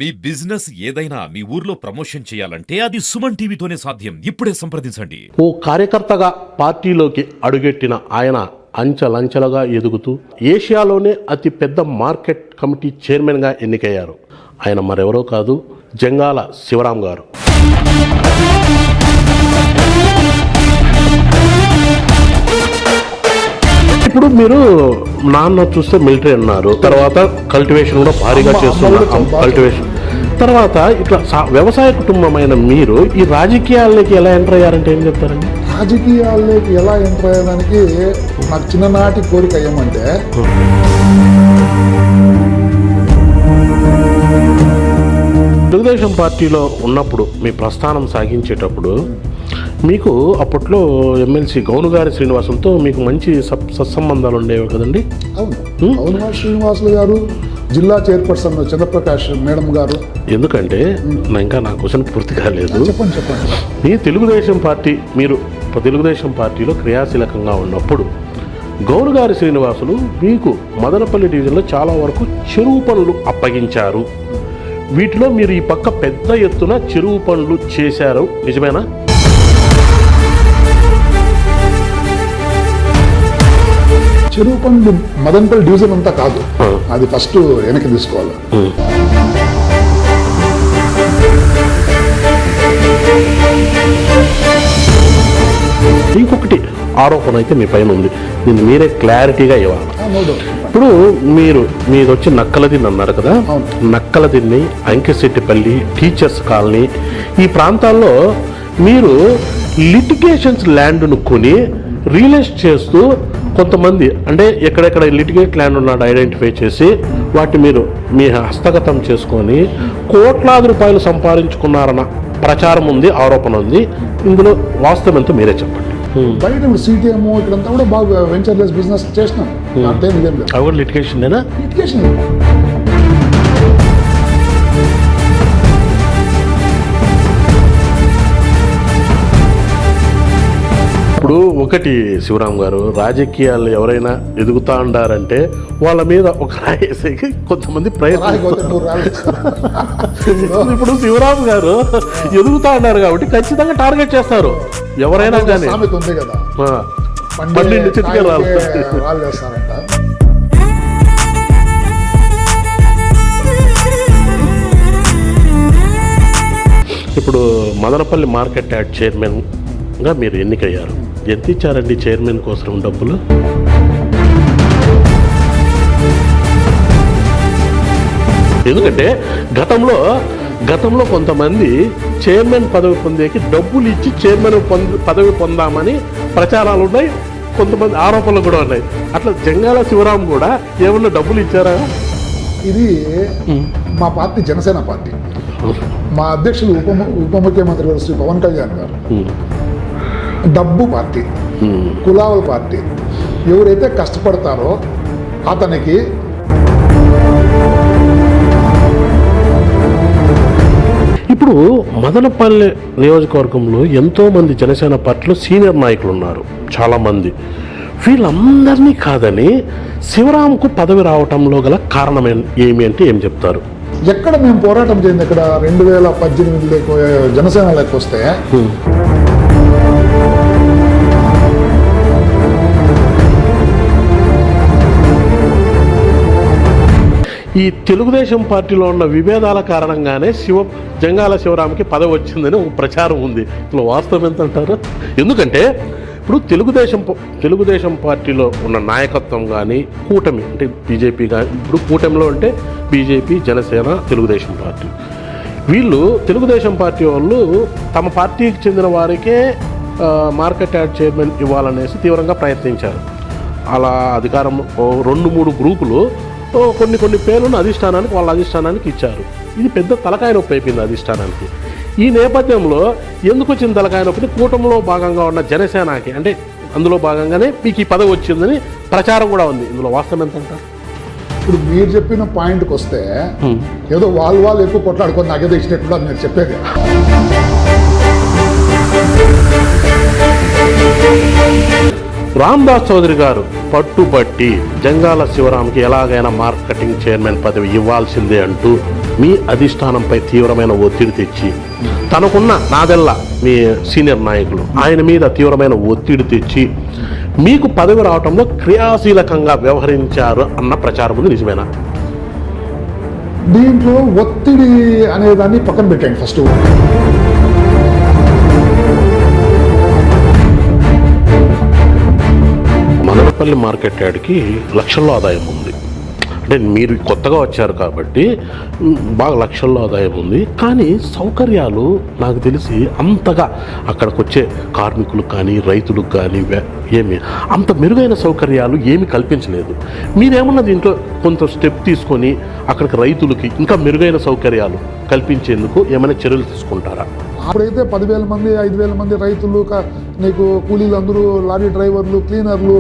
మీ business ఏదైనా మీ ఊర్లో promotion చేయాలంటే అది సుమన్ టీవీతోనే సాధ్యం. ఇప్పుడే సంప్రదించండి. ఓ కార్యకర్తగా పార్టీలోకి అడుగెట్టిన ఆయన అంచెలంచెలుగా ఎదుగుతూ ఏషియాలోనే అతి పెద్ద మార్కెట్ కమిటీ చైర్మన్గా ఎన్నికయ్యారు. ఆయన మరెవరో కాదు, జంగాల శివరాం గారు. ఇప్పుడు మీరు నాన్న చూస్తే మిలిటరీ అన్నారు, తర్వాత కల్టివేషన్ కూడా భారీగా చేస్తున్నారు. కల్టివేషన్ తర్వాత ఇట్లా వ్యవసాయ కుటుంబమైన మీరు ఈ రాజకీయాల్లోకి ఎలా ఎంటర్ అయ్యారంటే ఏం చెప్తారండి? రాజకీయాల్లోకి ఎలా ఎంటర్ అయ్యడానికి నాకు చిన్ననాటి కోరిక ఏమంటే, తెలుగుదేశం పార్టీలో ఉన్నప్పుడు మీ ప్రస్థానం సాగించేటప్పుడు మీకు అప్పట్లో ఎమ్మెల్సీ గౌనుగారి శ్రీనివాసులతో మీకు మంచి సత్సంబంధాలు ఉండేవి కదండి? అవును, శ్రీనివాసులు గారు, జిల్లా చైర్పర్సన్ చంద్రప్రకాష్ మేడం గారు. ఎందుకంటే ఇంకా నా క్వశ్చన్ పూర్తి కాలేదు. చెప్పండి. మీ మీరు తెలుగుదేశం పార్టీలో క్రియాశీలకంగా ఉన్నప్పుడు గౌనుగారి శ్రీనివాసులు మీకు మదనపల్లి డివిజన్లో చాలా వరకు చెరువు పనులు అప్పగించారు. వీటిలో మీరు ఈ పక్క పెద్ద ఎత్తున చెరువు పనులు చేశారు, నిజమేనా? చెరువు పనులు మదనపల్లి డివిజన్ అంతా కాదు, అది ఫస్ట్ వెనక్కి తీసుకోవాలి. ఇంకొకటి ఆరోపణ అయితే మీ పైన ఉంది, దీన్ని మీరే క్లారిటీగా ఇవ్వాలి. ఇప్పుడు మీరు వచ్చి నక్కలదిన్ని అన్నారు కదా, నక్కలదిన్ని, అంకెశెట్టిపల్లి, టీచర్స్ కాలనీ, ఈ ప్రాంతాల్లో మీరు లిటిగేషన్స్ ల్యాండ్ను కొని రియలైజ్ చేస్తూ కొంతమంది అంటే ఎక్కడెక్కడ లిటిగేట్ ల్యాండ్ ఉన్నాడు ఐడెంటిఫై చేసి వాటి మీరు మీ హస్తగతం చేసుకొని కోట్లాది రూపాయలు సంపాదించుకున్నారన్న ప్రచారం ఉంది, ఆరోపణ ఉంది. ఇందులో వాస్తవం ఎంతో మీరే చెప్పండి. బయట సిటిఎం ఇక్కడంతా కూడా బాగా వెంచర్లెస్ బిజినెస్ చేసినాం. అవి కూడా లిటిగేషనేనా? లిటిగేషన్. ఇప్పుడు ఒకటి శివరాం గారు, రాజకీయాలు ఎవరైనా ఎదుగుతా ఉండారంటే వాళ్ళ మీద ఒక రాయేసేకి కొంతమంది ప్రయత్నం. ఇప్పుడు శివరాం గారు ఎదుగుతా ఉన్నారు కాబట్టి ఖచ్చితంగా టార్గెట్ చేస్తారు ఎవరైనా కానీ. ఉంది కదా, పన్నెండు చిటికే రాళ్ళు. ఇప్పుడు మదనపల్లి మార్కెట్ యార్డ్ చైర్మన్గా మీరు ఎన్నికయ్యారు. ఎంత ఇచ్చారండి చైర్మన్ కోసం డబ్బులు? ఎందుకంటే గతంలో కొంతమంది చైర్మన్ పదవి పొందేకి డబ్బులు ఇచ్చి చైర్మన్ పదవి పొందామని ప్రచారాలు ఉన్నాయి, కొంతమంది ఆరోపణలు కూడా ఉన్నాయి. అట్లా జంగాల శివరాం కూడా ఏమన్నా డబ్బులు ఇచ్చారా? ఇది మా పార్టీ జనసేన పార్టీ. మా అధ్యక్షులు ఉప ముఖ్యమంత్రి గారు శ్రీ పవన్ కళ్యాణ్ గారు డబ్బు పార్టీ, కులాల పార్టీ. ఎవరైతే కష్టపడతారో అతనికి ఇప్పుడు మదనపల్లి నియోజకవర్గంలో ఎంతోమంది జనసేన పార్టీలో సీనియర్ నాయకులు ఉన్నారు చాలామంది. వీళ్ళందరినీ కాదని శివరాంకు పదవి రావటంలో గల కారణం ఏమి అంటే ఏం చెప్తారు? ఎక్కడ మేము పోరాటం చేయండి, ఇక్కడ 2018 జనసేన లెక్క వస్తే ఈ తెలుగుదేశం పార్టీలో ఉన్న విభేదాల కారణంగానే జంగాల శివరాంకి పదవి వచ్చిందని ఒక ప్రచారం ఉంది. ఇట్లా వాస్తవం ఎంత అంటారు? ఎందుకంటే ఇప్పుడు తెలుగుదేశం పార్టీలో ఉన్న నాయకత్వం కానీ, కూటమి అంటే బీజేపీ కానీ, ఇప్పుడు కూటమిలో అంటే బీజేపీ, జనసేన, తెలుగుదేశం పార్టీ, వీళ్ళు తెలుగుదేశం పార్టీ వాళ్ళు తమ పార్టీకి చెందిన వారికే మార్కెట్ యార్డ్ చైర్మన్ ఇవ్వాలనేసి తీవ్రంగా ప్రయత్నించారు. అలా అధికారం 2-3 గ్రూపులు కొన్ని పేర్లను వాళ్ళ అధిష్టానానికి ఇచ్చారు. ఇది పెద్ద తలకాయ నొప్పి అయిపోయింది అధిష్టానానికి. ఈ నేపథ్యంలో ఎందుకు వచ్చిన తలకాయ నొప్పి? కూటమిలో భాగంగా ఉన్న జనసేనకి అంటే అందులో భాగంగానే మీకు ఈ పదవి వచ్చిందని ప్రచారం కూడా ఉంది. ఇందులో వాస్తవం ఎంత అంటారు? ఇప్పుడు మీరు చెప్పిన పాయింట్కి వస్తే ఏదో వాళ్ళు ఎక్కువ కొట్లాడుకొని నాకేదో ఇచ్చినట్టు అది మీరు చెప్పేది. రామదాస్ చౌదరి గారు పట్టుబట్టి జంగాల శివరాంకి ఎలాగైనా మార్కెటింగ్ చైర్మన్ పదవి ఇవ్వాల్సిందే అంటూ మీ అధిష్టానంపై తీవ్రమైన ఒత్తిడి తెచ్చి తనకున్న నాదెల్లా మీ సీనియర్ నాయకులు ఆయన మీద తీవ్రమైన ఒత్తిడి తెచ్చి మీకు పదవి రావడంలో క్రియాశీలకంగా వ్యవహరించారు అన్న ప్రచారం ఉంది, నిజమేనా? దీంట్లో ఒత్తిడి అనేదాన్ని పక్కన పెట్టండి ఫస్ట్. మదనపల్లి మార్కెట్ యార్డ్కి లక్షల్లో ఆదాయం ఉంది. అంటే మీరు కొత్తగా వచ్చారు కాబట్టి బాగా లక్షల్లో ఆదాయం ఉంది. కానీ సౌకర్యాలు నాకు తెలిసి అంతగా అక్కడికి వచ్చే కార్మికులకు కానీ రైతులకు కానీ ఏమి అంత మెరుగైన సౌకర్యాలు ఏమి కల్పించలేదు. మీరేమన్నా దీంట్లో కొంత స్టెప్ తీసుకొని అక్కడికి రైతులకి ఇంకా మెరుగైన సౌకర్యాలు కల్పించేందుకు ఏమైనా చర్యలు తీసుకుంటారా? అప్పుడైతే 10,000 మంది 5,000 మంది రైతులు నీకు కూలీలు అందరూ లారీ డ్రైవర్లు క్లీనర్లు